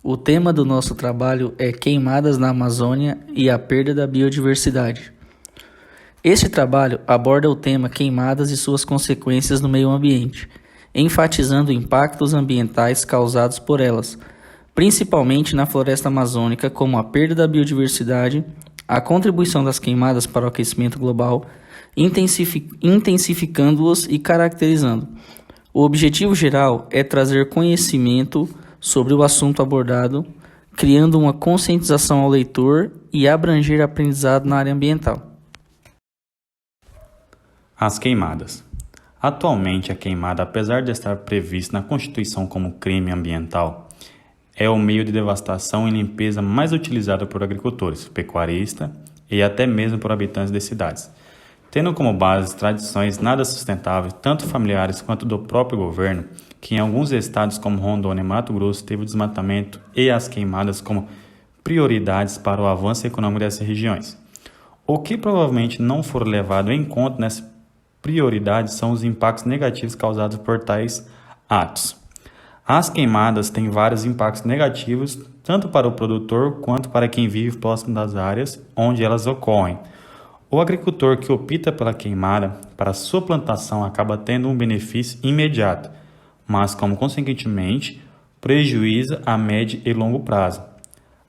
O tema do nosso trabalho é Queimadas na Amazônia e a perda da biodiversidade. Este trabalho aborda o tema queimadas e suas consequências no meio ambiente, enfatizando impactos ambientais causados por elas, principalmente na floresta amazônica, como a perda da biodiversidade, a contribuição das queimadas para o aquecimento global, intensificando-os e caracterizando. O objetivo geral é trazer conhecimento sobre o assunto abordado, criando uma conscientização ao leitor e abranger aprendizado na área ambiental. As queimadas. Atualmente, a queimada, apesar de estar prevista na Constituição como crime ambiental, é o meio de devastação e limpeza mais utilizado por agricultores, pecuaristas e até mesmo por habitantes de cidades, tendo como base tradições nada sustentáveis, tanto familiares quanto do próprio governo, que em alguns estados como Rondônia e Mato Grosso teve o desmatamento e as queimadas como prioridades para o avanço econômico dessas regiões. O que provavelmente não for levado em conta nessa prioridade são os impactos negativos causados por tais atos. As queimadas têm vários impactos negativos, tanto para o produtor quanto para quem vive próximo das áreas onde elas ocorrem. O agricultor que opta pela queimada para sua plantação acaba tendo um benefício imediato, mas, como consequentemente, prejuízo a médio e longo prazo.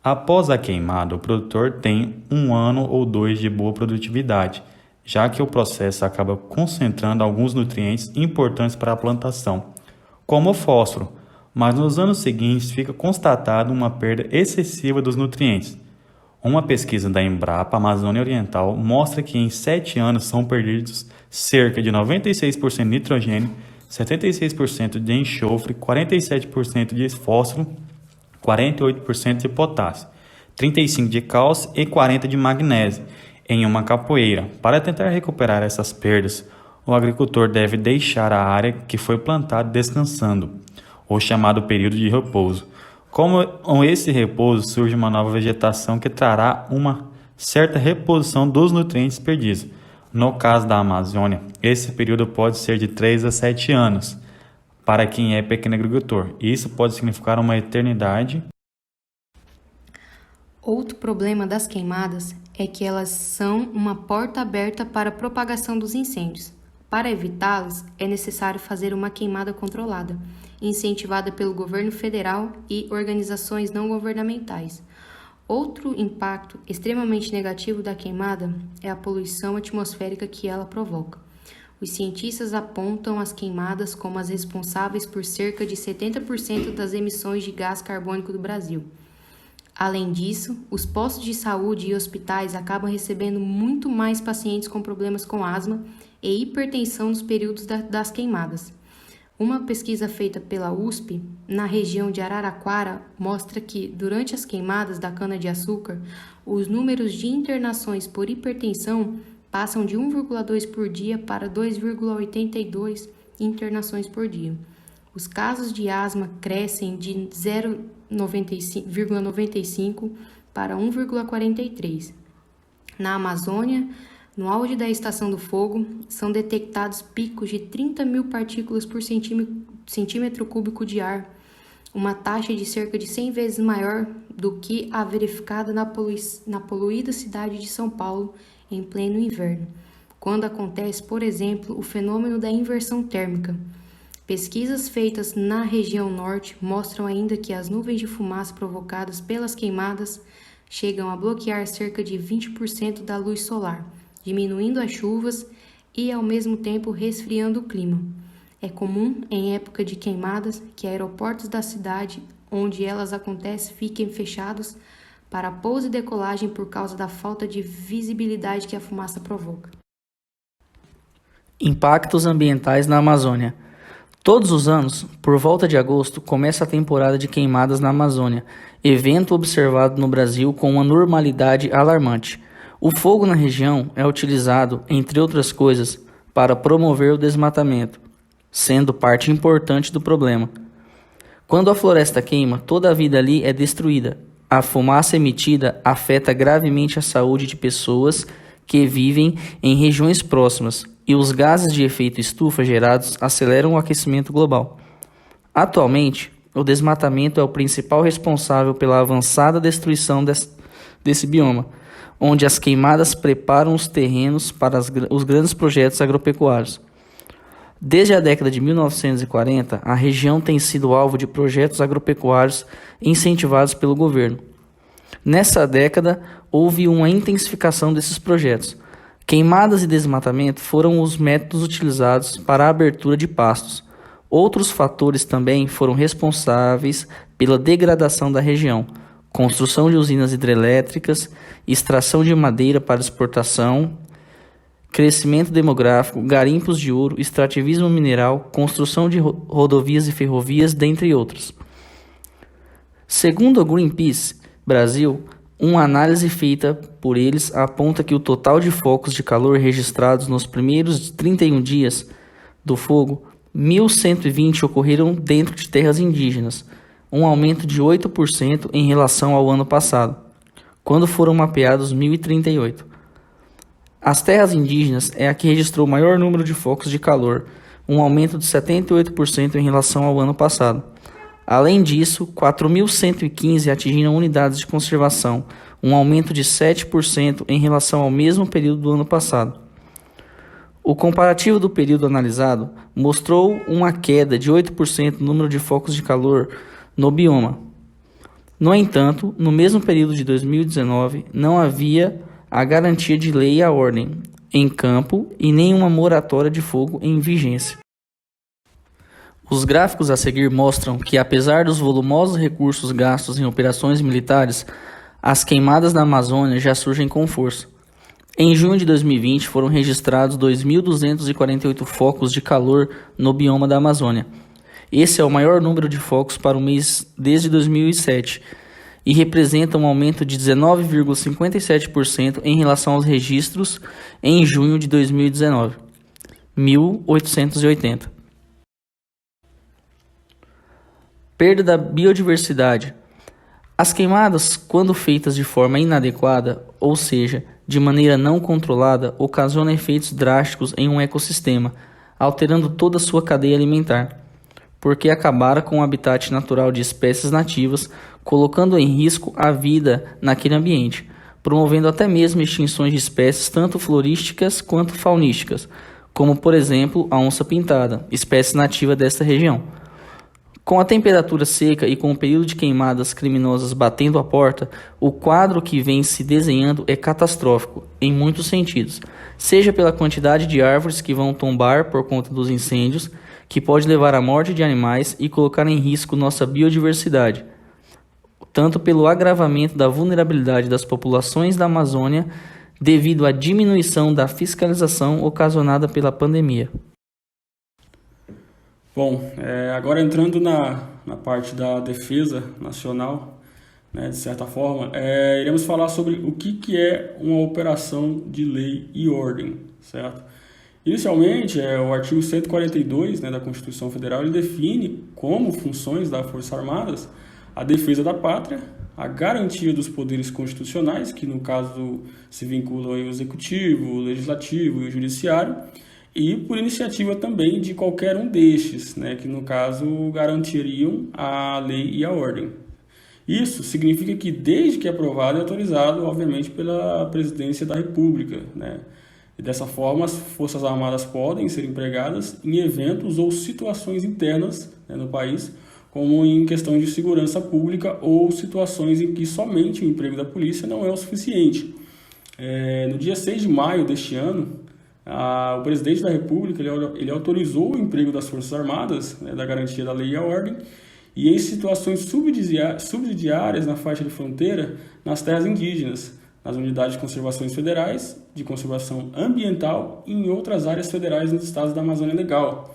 Após a queimada, o produtor tem 1 ano ou 2 de boa produtividade, já que o processo acaba concentrando alguns nutrientes importantes para a plantação, como o fósforo, mas nos anos seguintes fica constatada uma perda excessiva dos nutrientes. Uma pesquisa da Embrapa Amazônia Oriental mostra que em 7 anos são perdidos cerca de 96% de nitrogênio, 76% de enxofre, 47% de fósforo, 48% de potássio, 35% de cálcio e 40% de magnésio em uma capoeira. Para tentar recuperar essas perdas, o agricultor deve deixar a área que foi plantada descansando, o chamado período de repouso. Com esse repouso surge uma nova vegetação que trará uma certa reposição dos nutrientes perdidos. No caso da Amazônia, esse período pode ser de 3 a 7 anos para quem é pequeno agricultor. Isso pode significar uma eternidade. Outro problema das queimadas é que elas são uma porta aberta para a propagação dos incêndios. Para evitá-los, é necessário fazer uma queimada controlada, incentivada pelo governo federal e organizações não governamentais. Outro impacto extremamente negativo da queimada é a poluição atmosférica que ela provoca. Os cientistas apontam as queimadas como as responsáveis por cerca de 70% das emissões de gás carbônico do Brasil. Além disso, os postos de saúde e hospitais acabam recebendo muito mais pacientes com problemas com asma e hipertensão nos períodos das queimadas. Uma pesquisa feita pela USP, na região de Araraquara, mostra que, durante as queimadas da cana-de-açúcar, os números de internações por hipertensão passam de 1,2 por dia para 2,82 internações por dia. Os casos de asma crescem de 0,95 para 1,43. Na Amazônia, no auge da estação do fogo, são detectados picos de 30 mil partículas por centímetro cúbico de ar, uma taxa de cerca de 100 vezes maior do que a verificada na poluída cidade de São Paulo em pleno inverno, quando acontece, por exemplo, o fenômeno da inversão térmica. Pesquisas feitas na região norte mostram ainda que as nuvens de fumaça provocadas pelas queimadas chegam a bloquear cerca de 20% da luz solar, diminuindo as chuvas e, ao mesmo tempo, resfriando o clima. É comum, em época de queimadas, que aeroportos da cidade onde elas acontecem fiquem fechados para pouso e decolagem por causa da falta de visibilidade que a fumaça provoca. Impactos ambientais na Amazônia. Todos os anos, por volta de agosto, começa a temporada de queimadas na Amazônia, evento observado no Brasil com uma normalidade alarmante. O fogo na região é utilizado, entre outras coisas, para promover o desmatamento, sendo parte importante do problema. Quando a floresta queima, toda a vida ali é destruída. A fumaça emitida afeta gravemente a saúde de pessoas que vivem em regiões próximas, e os gases de efeito estufa gerados aceleram o aquecimento global. Atualmente, o desmatamento é o principal responsável pela avançada destruição desse bioma, onde as queimadas preparam os terrenos para os grandes projetos agropecuários. Desde a década de 1940, a região tem sido alvo de projetos agropecuários incentivados pelo governo. Nessa década, houve uma intensificação desses projetos. Queimadas e desmatamento foram os métodos utilizados para a abertura de pastos. Outros fatores também foram responsáveis pela degradação da região: construção de usinas hidrelétricas, extração de madeira para exportação, crescimento demográfico, garimpos de ouro, extrativismo mineral, construção de rodovias e ferrovias, dentre outros. Segundo a Greenpeace Brasil, uma análise feita por eles aponta que o total de focos de calor registrados nos primeiros 31 dias do fogo, 1.120 ocorreram dentro de terras indígenas, um aumento de 8% em relação ao ano passado, quando foram mapeados 1.038. As terras indígenas é a que registrou o maior número de focos de calor, um aumento de 78% em relação ao ano passado. Além disso, 4.115 atingiram unidades de conservação, um aumento de 7% em relação ao mesmo período do ano passado. O comparativo do período analisado mostrou uma queda de 8% no número de focos de calor no bioma. No entanto, no mesmo período de 2019, não havia a garantia de lei e a ordem em campo e nenhuma moratória de fogo em vigência. Os gráficos a seguir mostram que, apesar dos volumosos recursos gastos em operações militares, as queimadas na Amazônia já surgem com força. Em junho de 2020, foram registrados 2.248 focos de calor no bioma da Amazônia. Esse é o maior número de focos para o mês desde 2007 e representa um aumento de 19,57% em relação aos registros em junho de 2019, 1.880. Perda da biodiversidade. As queimadas, quando feitas de forma inadequada, ou seja, de maneira não controlada, ocasionam efeitos drásticos em um ecossistema, alterando toda a sua cadeia alimentar, porque acabaram com o habitat natural de espécies nativas, colocando em risco a vida naquele ambiente, promovendo até mesmo extinções de espécies tanto florísticas quanto faunísticas, como por exemplo a onça-pintada, espécie nativa desta região. Com a temperatura seca e com o período de queimadas criminosas batendo à porta, o quadro que vem se desenhando é catastrófico, em muitos sentidos, seja pela quantidade de árvores que vão tombar por conta dos incêndios, que pode levar à morte de animais e colocar em risco nossa biodiversidade, tanto pelo agravamento da vulnerabilidade das populações da Amazônia devido à diminuição da fiscalização ocasionada pela pandemia. Bom, agora entrando na parte da defesa nacional, né, de certa forma, iremos falar sobre o que é uma operação de lei e ordem, certo? Inicialmente, o artigo 142, né, da Constituição Federal, ele define como funções das Forças Armadas a defesa da pátria, a garantia dos poderes constitucionais, que no caso se vinculam ao Executivo, o Legislativo e o Judiciário, e por iniciativa também de qualquer um destes, né, que no caso garantiriam a lei e a ordem. Isso significa que desde que é aprovado e autorizado, obviamente, pela Presidência da República, né? E dessa forma, as Forças Armadas podem ser empregadas em eventos ou situações internas, né, no país, como em questão de segurança pública ou situações em que somente o emprego da polícia não é o suficiente. No dia 6 de maio deste ano, o presidente da República ele autorizou o emprego das Forças Armadas, né, da garantia da lei e a ordem, e em situações subsidiárias na faixa de fronteira, nas terras indígenas, nas unidades de conservações federais, de conservação ambiental e em outras áreas federais nos estados da Amazônia Legal.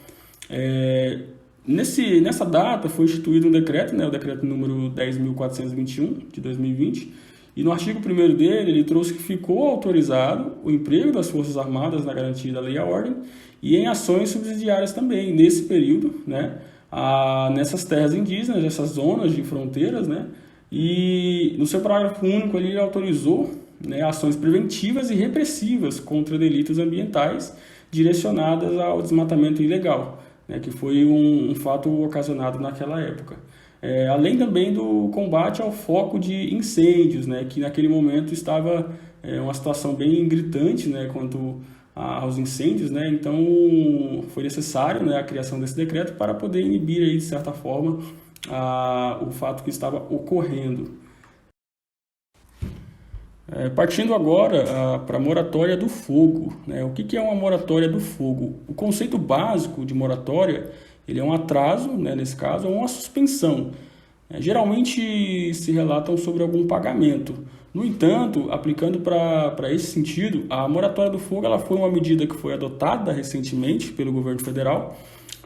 Nessa data foi instituído um decreto, né, o decreto número 10.421 de 2020, e no artigo 1º dele, ele trouxe que ficou autorizado o emprego das Forças Armadas na garantia da lei e a ordem e em ações subsidiárias também, nesse período, né, nessas terras indígenas, nessas zonas de fronteiras, né, e no seu parágrafo único ele autorizou, né, ações preventivas e repressivas contra delitos ambientais direcionadas ao desmatamento ilegal, né, que foi um fato ocasionado naquela época. além também do combate ao foco de incêndios, né, que naquele momento estava uma situação bem gritante, né, quanto aos incêndios, né, então foi necessário, né, a criação desse decreto para poder inibir aí, de certa forma, o fato que estava ocorrendo. Partindo agora para a moratória do fogo, né? O que é uma moratória do fogo? O conceito básico de moratória, ele é um atraso, né, nesse caso, ou uma suspensão. Geralmente se relatam sobre algum pagamento. No entanto, aplicando para esse sentido, a moratória do fogo ela foi uma medida que foi adotada recentemente pelo governo federal,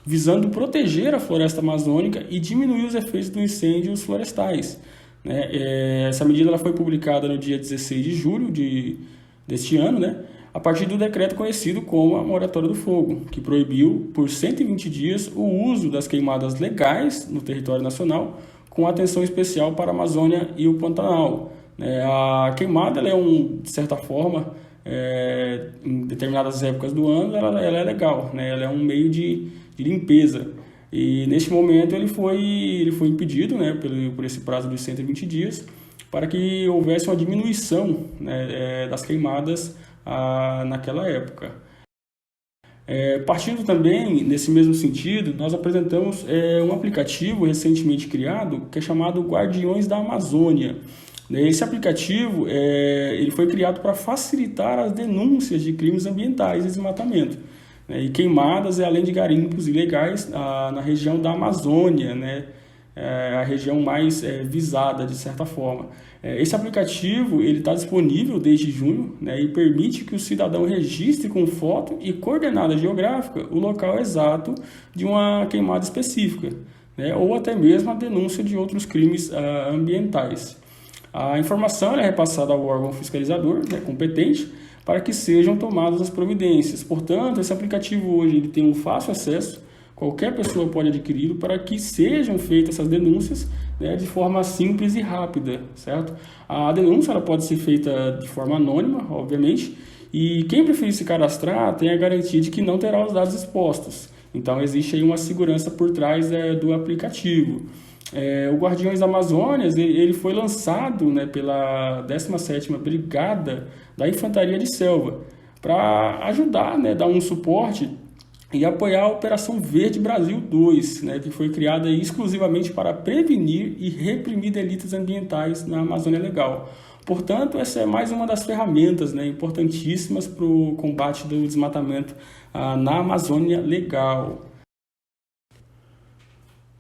visando proteger a floresta amazônica e diminuir os efeitos dos incêndios florestais. Essa medida ela foi publicada no dia 16 de julho deste ano, né, a partir do decreto conhecido como a Moratória do Fogo, que proibiu por 120 dias o uso das queimadas legais no território nacional, com atenção especial para a Amazônia e o Pantanal. A queimada ela de certa forma, em determinadas épocas do ano, ela é legal, né? Ela é um meio de limpeza. E neste momento ele foi impedido, né, por esse prazo de 120 dias, para que houvesse uma diminuição, né, das queimadas naquela época. Partindo também nesse mesmo sentido, nós apresentamos um aplicativo recentemente criado que é chamado Guardiões da Amazônia. Esse aplicativo ele foi criado para facilitar as denúncias de crimes ambientais e desmatamento, né, e queimadas, além de garimpos ilegais na região da Amazônia, né, a região mais visada, de certa forma. Esse aplicativo está disponível desde junho, né, e permite que o cidadão registre com foto e coordenada geográfica o local exato de uma queimada específica, né, ou até mesmo a denúncia de outros crimes ambientais. A informação é repassada ao órgão fiscalizador, né, competente, para que sejam tomadas as providências. Portanto, esse aplicativo hoje ele tem um fácil acesso, qualquer pessoa pode adquiri-lo para que sejam feitas essas denúncias, né, de forma simples e rápida, certo? A denúncia ela pode ser feita de forma anônima, obviamente, e quem preferir se cadastrar tem a garantia de que não terá os dados expostos. Então, existe aí uma segurança por trás do aplicativo. O Guardiões da Amazônia ele foi lançado, né, pela 17ª Brigada da Infantaria de Selva para ajudar, né, dar um suporte e apoiar a Operação Verde Brasil 2, né, que foi criada exclusivamente para prevenir e reprimir delitos ambientais na Amazônia Legal. Portanto, essa é mais uma das ferramentas, né, importantíssimas para o combate do desmatamento na Amazônia Legal.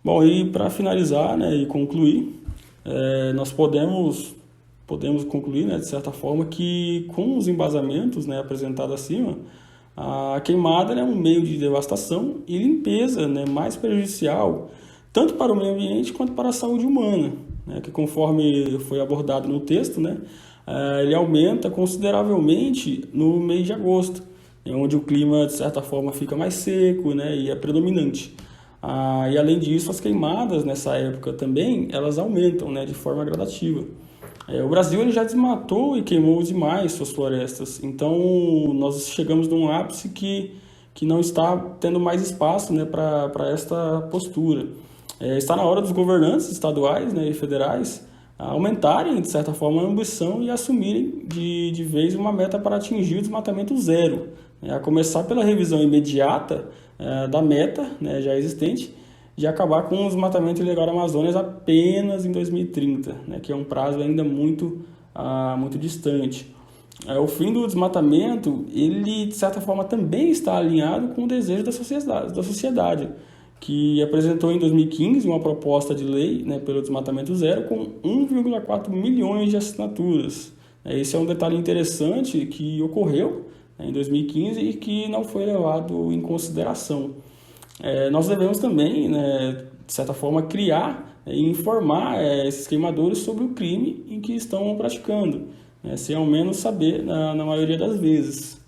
Bom, e para finalizar, né, e concluir, nós podemos concluir, né, de certa forma, que com os embasamentos, né, apresentados acima, a queimada é um meio de devastação e limpeza, né, mais prejudicial, tanto para o meio ambiente quanto para a saúde humana, né, que conforme foi abordado no texto, né, ele aumenta consideravelmente no mês de agosto, onde o clima, de certa forma, fica mais seco, né, e é predominante. E além disso, as queimadas nessa época também, elas aumentam, né, de forma gradativa. O Brasil ele já desmatou e queimou demais suas florestas, então nós chegamos num ápice que não está tendo mais espaço, né, para esta postura. Está na hora dos governantes estaduais, né, e federais aumentarem, de certa forma, a ambição e assumirem de vez uma meta para atingir o desmatamento zero, a começar pela revisão imediata da meta, né, já existente, de acabar com o desmatamento ilegal da Amazônia apenas em 2030, né, que é um prazo ainda muito distante. O fim do desmatamento, ele de certa forma também está alinhado com o desejo da sociedade, que apresentou em 2015 uma proposta de lei, né, pelo desmatamento zero com 1,4 milhões de assinaturas. Esse é um detalhe interessante que ocorreu em 2015 e que não foi levado em consideração. Nós devemos também, né, de certa forma, criar e informar esses queimadores sobre o crime em que estão praticando, sem ao menos saber na maioria das vezes.